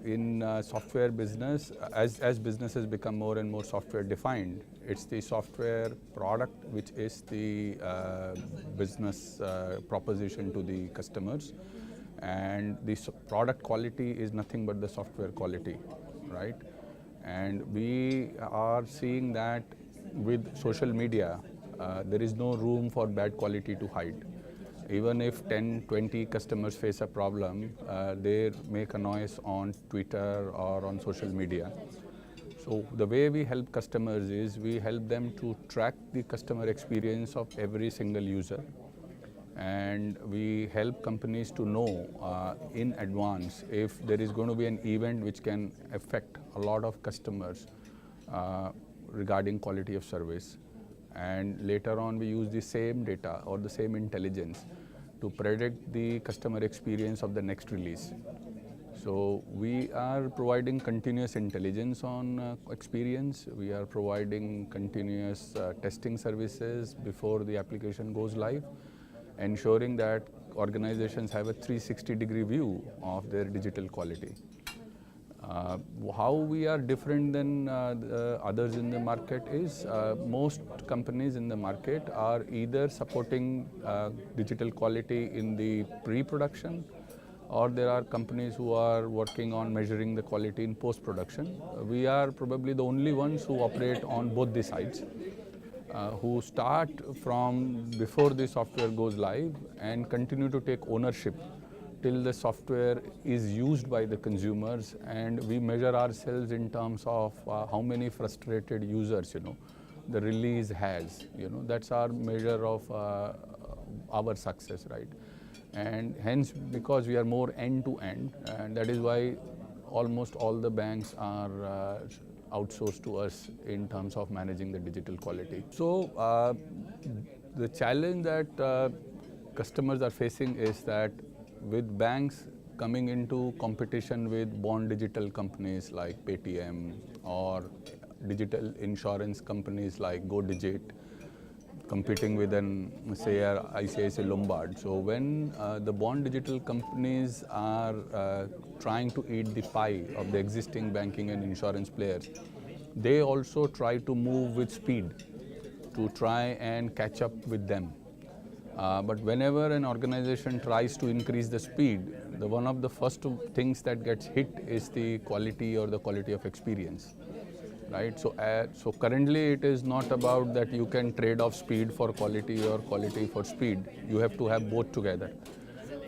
in software business, as businesses become more and more software defined, it's the software product which is the business proposition to the customers, and the product quality is nothing but the software quality, right? And we are seeing that with social media, there is no room for bad quality to hide. Even if 10, 20 customers face a problem, they make a noise on Twitter or on social media. So the way we help customers is we help them to track the customer experience of every single user. And we help companies to know in advance if there is going to be an event which can affect a lot of customers regarding quality of service. And later on, we use the same data or the same intelligence to predict the customer experience of the next release. So we are providing continuous intelligence on experience. We are providing continuous testing services before the application goes live, ensuring that organizations have a 360-degree view of their digital quality. How we are different than others in the market is most companies in the market are either supporting digital quality in the pre-production, or there are companies who are working on measuring the quality in post-production. We are probably the only ones who operate on both the sides, who start from before the software goes live and continue to take ownership till the software is used by the consumers, and we measure ourselves in terms of how many frustrated users, the release has. That's our measure of our success, right? And hence, because we are more end-to-end, and that is why almost all the banks are outsourced to us in terms of managing the digital quality. So the challenge that customers are facing is that with banks coming into competition with born digital companies like Paytm or digital insurance companies like GoDigit, competing with say ICICI Lombard. So when the born digital companies are trying to eat the pie of the existing banking and insurance players, they also try to move with speed to try and catch up with them. But whenever an organization tries to increase the speed, one of the first things that gets hit is the quality or the quality of experience, right? So currently it is not about that you can trade off speed for quality or quality for speed. You have to have both together.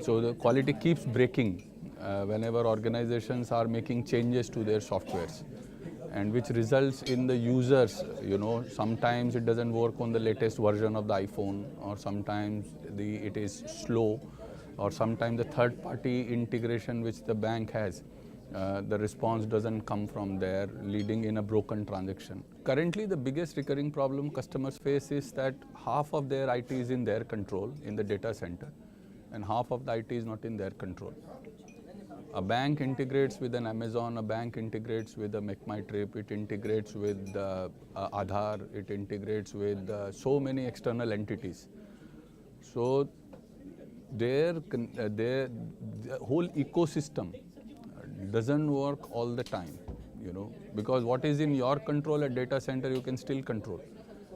So the quality keeps breaking whenever organizations are making changes to their softwares, and which results in the users, sometimes it doesn't work on the latest version of the iPhone, or sometimes it is slow, or sometimes the third-party integration which the bank has, the response doesn't come from there, leading in a broken transaction. Currently, the biggest recurring problem customers face is that half of their IT is in their control in the data center, and half of the IT is not in their control. A bank integrates with an Amazon, a bank integrates with a MakeMyTrip, it integrates with Aadhaar, it integrates with so many external entities. So the whole ecosystem doesn't work all the time, because what is in your control at data center you can still control.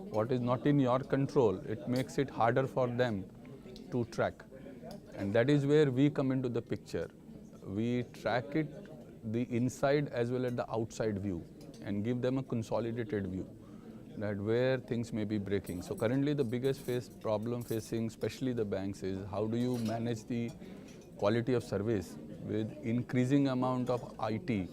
What is not in your control, it makes it harder for them to track. And that is where we come into the picture. We track it, the inside as well as the outside view, and give them a consolidated view that where things may be breaking. So currently the biggest problem facing especially the banks is how do you manage the quality of service with increasing amount of IT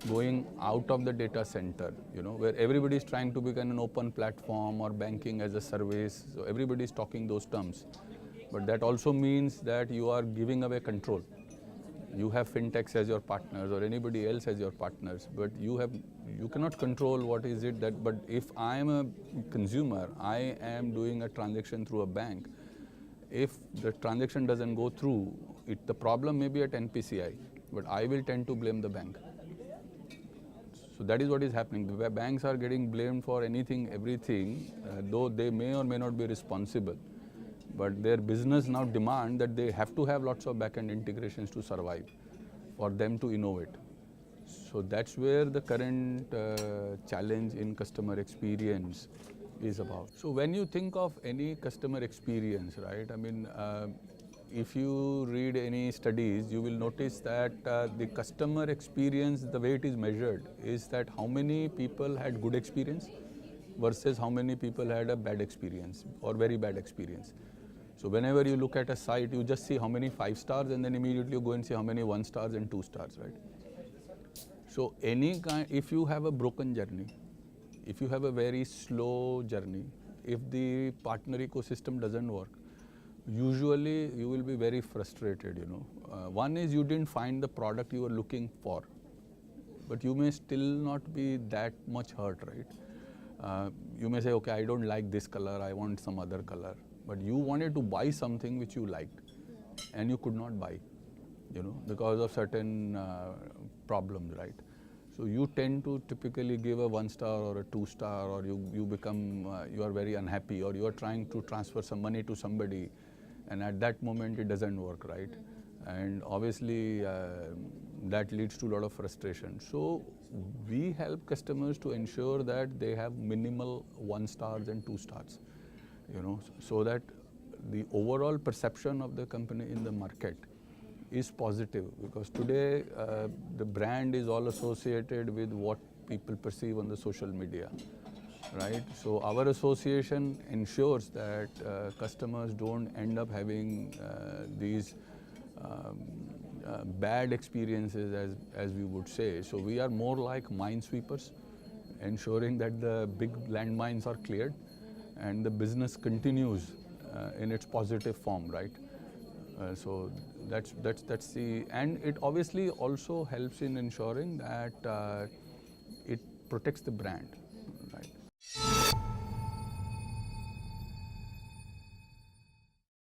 going out of the data center, where everybody is trying to become an open platform or banking as a service. So everybody is talking those terms. But that also means that you are giving away control. You have fintechs as your partners or anybody else as your partners, but you cannot control what is it that, but if I am a consumer, I am doing a transaction through a bank. If the transaction doesn't go through, the problem may be at NPCI, but I will tend to blame the bank. So that is what is happening. The banks are getting blamed for anything, everything, though they may or may not be responsible. But their business now demand that they have to have lots of back-end integrations to survive, for them to innovate. So that's where the current challenge in customer experience is about. So when you think of any customer experience, right? I mean, if you read any studies, you will notice that the customer experience, the way it is measured, is that how many people had good experience versus how many people had a bad experience or very bad experience. So whenever you look at a site, you just see how many 5 stars and then immediately you go and see how many 1 stars and 2 stars, right? So any kind, if you have a broken journey, if you have a very slow journey, if the partner ecosystem doesn't work, usually you will be very frustrated, you know. One is you didn't find the product you were looking for, but you may still not be that much hurt, right? You may say, okay, I don't like this color, I want some other color. But you wanted to buy something which you liked and you could not buy, you know, because of certain problems, right? So you tend to typically give a 1 star or a 2 star, or you become, you are very unhappy, or you are trying to transfer some money to somebody, and at that moment it doesn't work, right? And obviously that leads to a lot of frustration. So we help customers to ensure that they have minimal 1 stars and 2 stars, you know, so that the overall perception of the company in the market is positive, because today the brand is all associated with what people perceive on the social media, right? So our association ensures that customers don't end up having these bad experiences, as we would say. So we are more like minesweepers, ensuring that the big landmines are cleared and the business continues in its positive form, right? So that's the, and it obviously also helps in ensuring that it protects the brand, right?